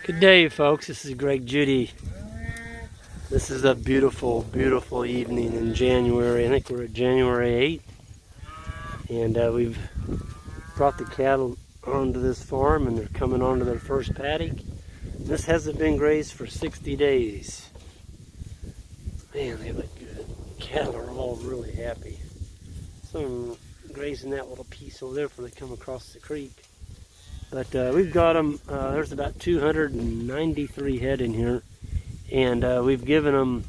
Good day, folks. This is Greg Judy. This is a beautiful, beautiful evening in January. I think we're at January 8th. And we've brought the cattle onto this farm and they're coming onto their first paddock. This hasn't been grazed for 60 days. Man, they look good. Cattle are all really happy. Some grazing that little piece over there before they come across the creek. But we've got them, there's about 293 head in here. And we've given them,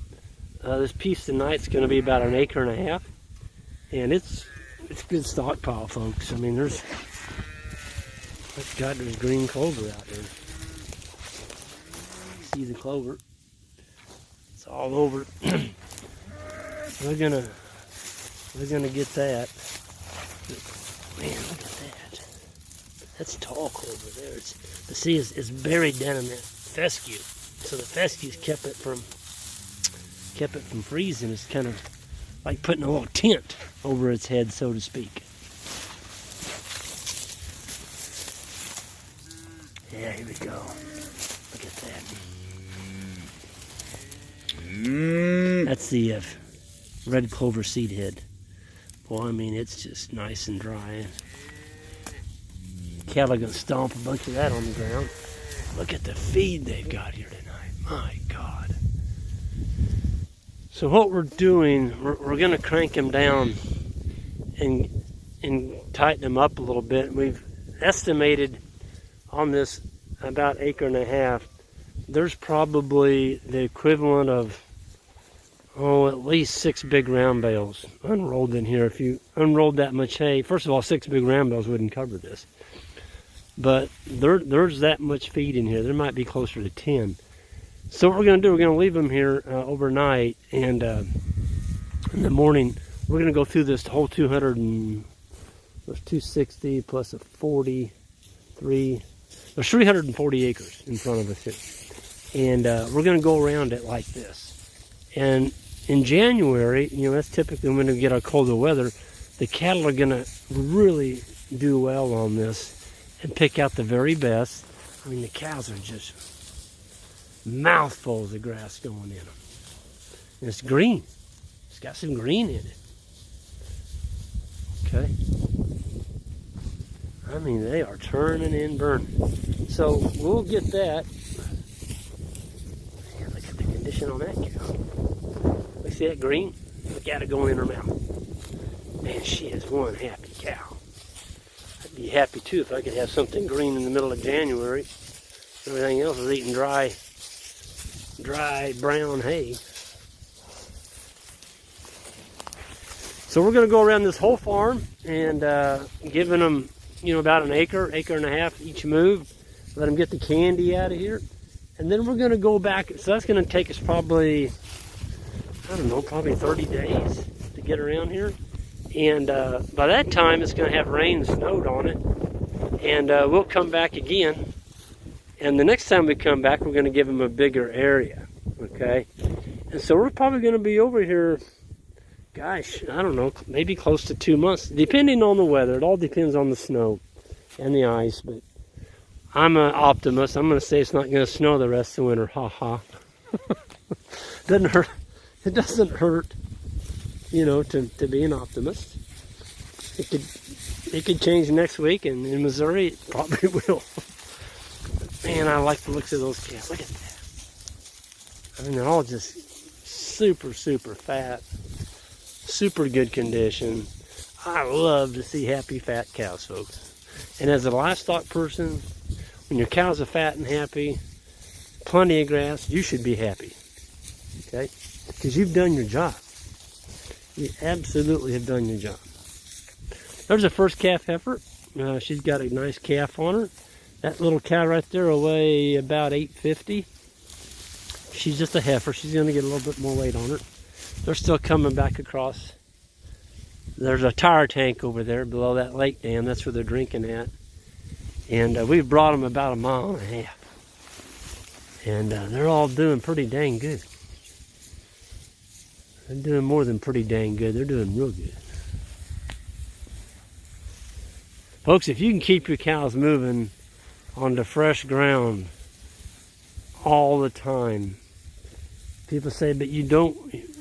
this piece tonight's going to be about 1.5 acres. And it's good stockpile, folks. I mean, there's green clover out there. See the clover? It's all over. We're gonna get that. Man, look at that. That's tall clover there. But see, it's buried down in that fescue. So the fescue's kept it from freezing. It's kind of like putting a little tent over its head, so to speak. Yeah, here we go. Look at that. That's the red clover seed head. Boy, I mean, it's just nice and dry. Cattle are going to stomp a bunch of that on the ground. Look at the feed they've got here tonight. My God. So what we're doing, we're going to crank them down and tighten them up a little bit. We've estimated on this about 1.5 acres. There's probably the equivalent of, at least 6 big round bales unrolled in here. If you unrolled that much hay, first of all, 6 big round bales wouldn't cover this. But there's that much feed in here. There might be closer to 10. So what we're going to do, we're going to leave them here overnight, and in the morning we're going to go through this whole 260 plus a 43. There's 340 acres in front of us here, and we're going to go around it like this. And in January, that's typically when we get our colder weather. The cattle are going to really do well on this and pick out the very best. I mean, the cows are just mouthfuls of grass going in them. And it's green. It's got some green in it. Okay. I mean, they are turning and burning. So we'll get that. Man, look at the condition on that cow. Look, see that green? Look at it going in her mouth. Man, she is one happy cow. I'd be happy too if I could have something green in the middle of January. Everything else is eating dry brown hay. So we're going to go around this whole farm and giving them, about 1 acre, 1.5 acres each move. Let them get the candy out of here. And then we're going to go back. So that's going to take us probably, probably 30 days to get around here. And by that time, it's going to have rain and snowed on it. And we'll come back again. And the next time we come back, we're going to give them a bigger area. Okay? And so we're probably going to be over here, gosh, I don't know, maybe close to 2 months, depending on the weather. It all depends on the snow and the ice. But I'm an optimist. I'm going to say it's not going to snow the rest of the winter. Ha ha. Doesn't hurt. It doesn't hurt. To be an optimist. It could change next week, and in Missouri it probably will. Man, I like the looks of those calves. Look at that. I mean, they're all just super, super fat, super good condition. I love to see happy, fat cows, folks. And as a livestock person, when your cows are fat and happy, plenty of grass, you should be happy. Okay? Because you've done your job. You absolutely have done your job. There's a first calf heifer. She's got a nice calf on her. That little cow right there will weigh about 850. She's just a heifer. She's going to get a little bit more weight on her. They're still coming back across. There's a tire tank over there below that lake dam. That's where they're drinking at. And we've brought them about 1.5 miles. And they're all doing pretty dang good. They're doing more than pretty dang good. They're doing real good. Folks, if you can keep your cows moving onto fresh ground all the time. People say, but you don't,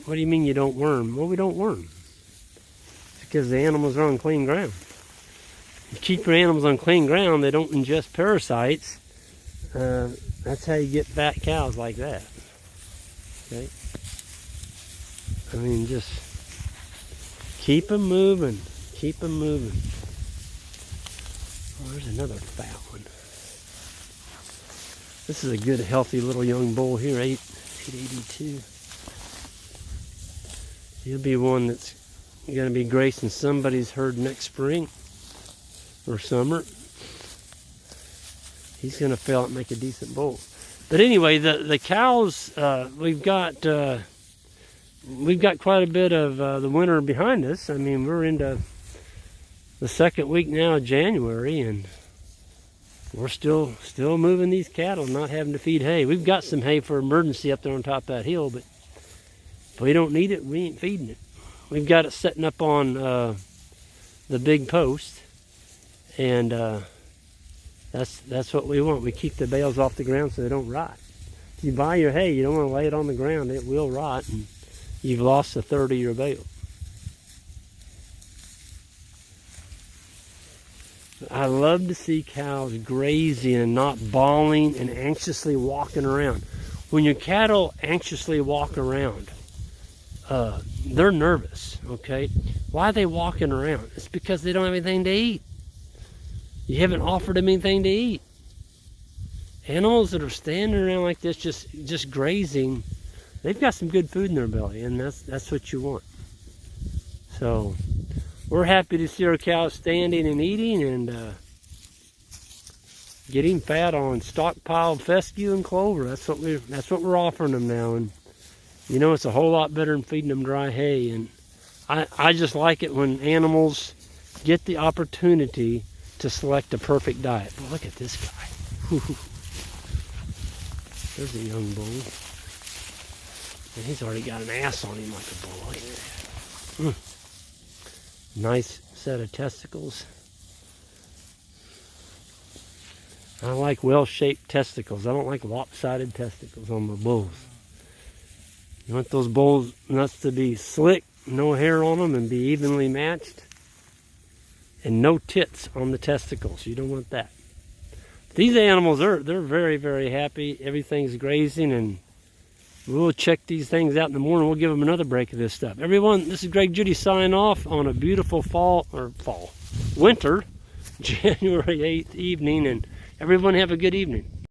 what do you mean you don't worm? Well, we don't worm. It's because the animals are on clean ground. You keep your animals on clean ground, they don't ingest parasites. That's how you get fat cows like that. Okay? I mean, just keep them moving. Keep them moving. Oh, there's another fat one. This is a good, healthy little young bull here, 882. He'll be one that's going to be gracing somebody's herd next spring or summer. He's going to fill out and make a decent bull. But anyway, the cows, we've got quite a bit of the winter behind us. I mean, we're into the second week now of January, and we're still moving these cattle, not having to feed hay. We've got some hay for emergency up there on top of that hill, but if we don't need it, we ain't feeding it. We've got it setting up on the big post, and that's what we want. We keep the bales off the ground so they don't rot. If you buy your hay, you don't want to lay it on the ground. It will rot, and you've lost a third of your bale. I love to see cows grazing and not bawling and anxiously walking around. When your cattle anxiously walk around, they're nervous, okay? Why are they walking around? It's because they don't have anything to eat. You haven't offered them anything to eat. Animals that are standing around like this, just grazing, they've got some good food in their belly, and that's what you want. So we're happy to see our cows standing and eating and getting fat on stockpiled fescue and clover. That's what we're offering them now, and you know, it's a whole lot better than feeding them dry hay. And I just like it when animals get the opportunity to select a perfect diet. Well, look at this guy. There's a young bull. And he's already got an ass on him like a bull. Look at that. Nice set of testicles. I like well-shaped testicles. I don't like lopsided testicles on my bulls. You want those bulls nuts to be slick, no hair on them, and be evenly matched. And no tits on the testicles. You don't want that. These animals, they're very, very happy. Everything's grazing, and we'll check these things out in the morning. We'll give them another break of this stuff. Everyone, this is Greg Judy signing off on a beautiful winter, January 8th evening, and everyone have a good evening.